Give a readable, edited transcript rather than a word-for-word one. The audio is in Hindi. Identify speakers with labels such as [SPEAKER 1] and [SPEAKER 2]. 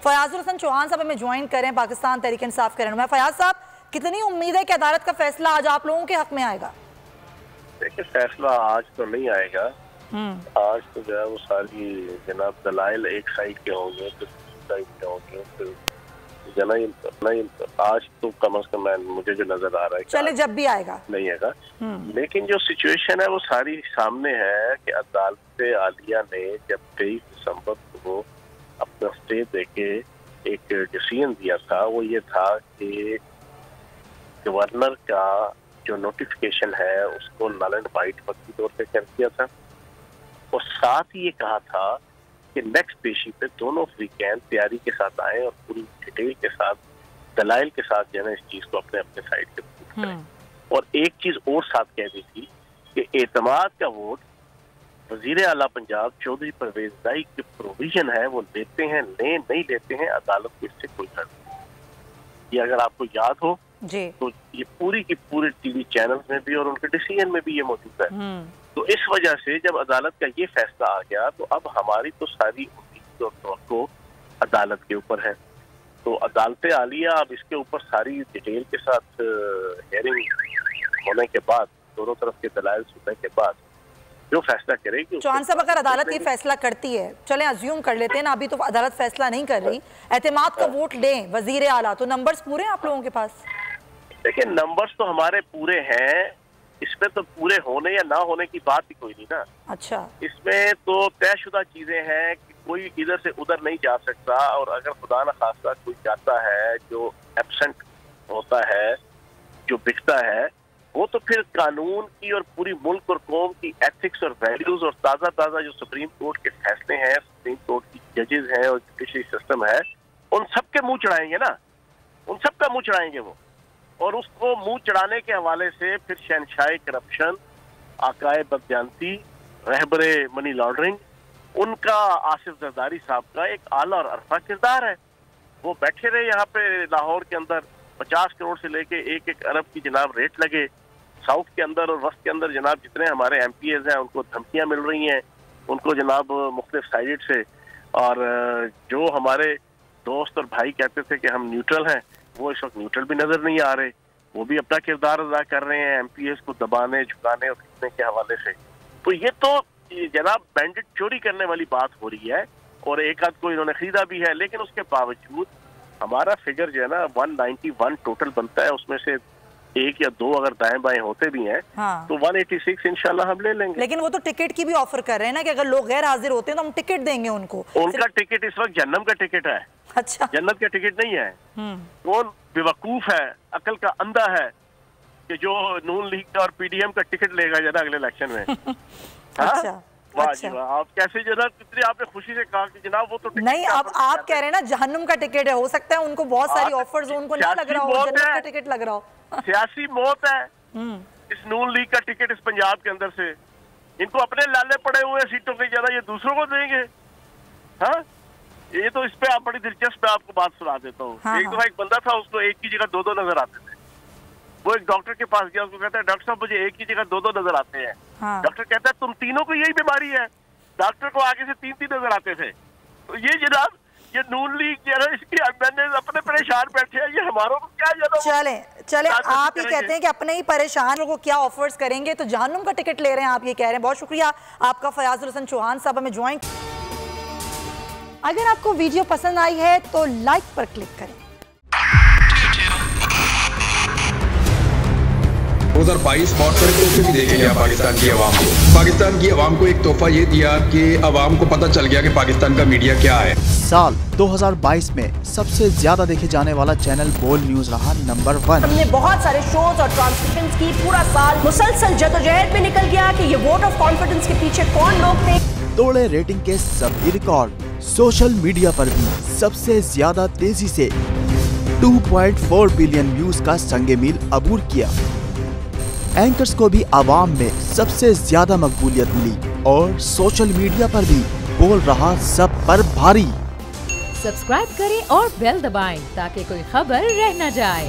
[SPEAKER 1] फयाजुल हसन चौहान साहब हमें ज्वाइन करें, पाकिस्तान तहरीक इंसाफ के रहनुमा। फयाज साहब, कितनी उम्मीद है कि अदालत का फैसला आज आप लोगों के हक में आएगा?
[SPEAKER 2] देखिए, फैसला आज तो नहीं आएगा। आज तो जो है वो सारी जनाब दलाइल एक साइड के होंगे, तो साइड के होंगे, तो आज तो कम से कम मुझे जो नजर आ रहा है,
[SPEAKER 1] चले जब भी आएगा नहीं
[SPEAKER 2] आएगा। लेकिन जो सिचुएशन है वो सारी सामने है कि अदालत आलिया ने जब 23 दिसंबर को अपना स्टे देके एक डिसीजन दिया था, वो ये था कि गवर्नर का जो नोटिफिकेशन है उसको नल एंड वाइट पक्की तौर पे कर दिया था, और साथ ही ये कहा था कि नेक्स्ट पेशी पे दोनों फ्रीकैन तैयारी के साथ आए और पूरी डिटेल के साथ दलाइल के साथ जो है इस चीज को अपने अपने साइड पे प्रूव करें। और एक चीज और साथ कह दी थी कि एतमाद का वोट वजीर आला पंजाब चौधरी परवेज इलाही की प्रोविजन है, वो लेते हैं नहीं लेते हैं, अदालत को इससे कोई फर्क नहीं। ये अगर आपको याद हो
[SPEAKER 1] जी,
[SPEAKER 2] तो ये पूरी की पूरी टीवी चैनल्स में भी और उनके डिसीजन में भी ये मौजूद है। तो इस वजह से जब अदालत का ये फैसला आ गया तो अब हमारी तो सारी उम्मीद और तवक्को अदालत के ऊपर है। तो अदालत आलिया अब इसके ऊपर सारी डिटेल के साथ हियरिंग होने के बाद, दोनों तरफ के दलाइल सुनने के बाद जो फैसला करेगी।
[SPEAKER 1] चौहान साहब, अगर अदालत ये फैसला करती है, चले अज्यूम कर लेते हैं ना, अभी तो अदालत फैसला नहीं कर रही, एतमाद का वोट लें वजीर आला, तो नंबर्स पूरे हैं आप लोगों के पास?
[SPEAKER 2] देखिए, नंबर्स तो हमारे पूरे हैं, इसमें तो पूरे होने या ना होने की बात ही कोई नहीं ना।
[SPEAKER 1] अच्छा,
[SPEAKER 2] इसमें तो तयशुदा चीजें हैं कि कोई इधर से उधर नहीं जा सकता, और अगर खुदा न खास्ता कोई जाता है जो एब्सेंट होता है, जो बिकता है, वो तो फिर कानून की और पूरी मुल्क और कौम की एथिक्स और वैल्यूज और ताज़ा जो सुप्रीम कोर्ट के फैसले हैं, सुप्रीम कोर्ट की जजेस हैं और जुडिशरी सिस्टम है, उन सब के मुंह चढ़ाएंगे ना, उन सब का मुंह चढ़ाएंगे वो। और उसको मुंह चढ़ाने के हवाले से फिर शहनशाह करप्शन, आकाए बदयांती, रहबरे मनी लॉन्ड्रिंग, उनका आसिफ जरदारी साहब का एक आला और अरफा किरदार है। वो बैठे रहे यहाँ पे लाहौर के अंदर, 50 करोड़ से लेके 1-1 अरब की जनाब रेट लगे। साउथ के अंदर और वस्त के अंदर जनाब जितने हमारे MPs हैं उनको धमकियां मिल रही हैं, उनको जनाब मुख्तलिफ साइड से, और जो हमारे दोस्त और भाई कहते थे कि हम न्यूट्रल हैं, वो इस वक्त न्यूट्रल भी नजर नहीं आ रहे। वो भी अपना किरदार अदा कर रहे हैं MPs को दबाने, झुकाने और खींचने के हवाले से। तो ये तो जनाब बैंडेड चोरी करने वाली बात हो रही है, और एक आध को इन्होंने खरीदा भी है, लेकिन उसके बावजूद हमारा फिगर जो है ना 191 टोटल बनता है, उसमें से 1 या 2 अगर दाएं बाएं होते भी हैं तो 186 इंशाल्लाह हम ले लेंगे।
[SPEAKER 1] लेकिन वो तो टिकट की भी ऑफर कर रहे हैं ना कि अगर लोग गैर हाजिर होते हैं तो हम टिकट देंगे उनको।
[SPEAKER 2] उनका टिकट इस वक्त जन्नत का टिकट है।
[SPEAKER 1] अच्छा,
[SPEAKER 2] जन्नत का टिकट नहीं है। कौन बेवकूफ है, अकल का अंधा है कि जो नून लीग का और PDM का टिकट लेगा जरा अगले इलेक्शन में?
[SPEAKER 1] अच्छा, अच्छा,
[SPEAKER 2] आप कैसे जनाब, कितनी आपने खुशी से कहा कि जनाब वो तो
[SPEAKER 1] नहीं, अब आप कह रहे हैं ना जहन्नुम का टिकट है, हो सकता है उनको बहुत सारी ऑफर्स हो, उनको ना लग रहा हो, जन्नत का टिकट लग रहा हो।
[SPEAKER 2] सियासी मौत है इस नून लीग का टिकट इस पंजाब के अंदर से। इनको अपने लाले पड़े हुए सीटों की जरा ये दूसरों को देंगे? हाँ, ये तो इस पे आप बड़ी दिलचस्प है, आपको बात सुना देता हूँ। एक दफा एक बंदा था, उसको एक की जगह 2 नजर आते थे। वो एक डॉक्टर के पास गया, उसको कहता है डॉक्टर साहब मुझे एक की जगह 2 नजर आते हैं। डॉक्टर कहता है तुम तीनों को यही बीमारी है। डॉक्टर को आगे से 3 नजर आते थे। तो ये जनाब, ये नून लीग जो है इसकी मैंने अपने परेशान बैठे हैं, ये हमारों को क्या जनाब?
[SPEAKER 1] चले आप ये कहते हैं कि अपने ही परेशान लोगों को क्या ऑफर्स करेंगे, तो जहन्नुम का टिकट ले रहे हैं आप, ये कह रहे हैं। बहुत शुक्रिया आपका फयाजुल हसन चौहान साहब हमें ज्वाइन। अगर आपको वीडियो पसंद आई है तो लाइक पर क्लिक करें।
[SPEAKER 3] 2022 बहुत सारे तोहफे भी देखे गया पाकिस्तान की आवाम को। पाकिस्तान की आवाम को एक तोहफा ये दिया कि आवाम को पता चल गया कि पाकिस्तान का मीडिया क्या है।
[SPEAKER 4] साल 2022 में सबसे ज्यादा देखे जाने वाला चैनल बोल न्यूज रहा नंबर 1।
[SPEAKER 5] हमने बहुत सारे शोज और ट्रांसमिशंस की, पूरा साल मुसलसल जदोजहद में निकल गया कि ये वोट ऑफ कॉन्फिडेंस के पीछे कौन लोग थे।
[SPEAKER 4] तोड़े रेटिंग के सभी रिकॉर्ड। सोशल मीडिया पर भी सबसे ज्यादा तेजी से 2.4 बिलियन व्यूज का संगे मील अबूर किया। एंकर्स को भी आवाम में सबसे ज्यादा मकबूलियत मिली और सोशल मीडिया पर भी बोल रहा सब पर भारी।
[SPEAKER 6] सब्सक्राइब करें और बेल दबाएं ताकि कोई खबर रह न जाए।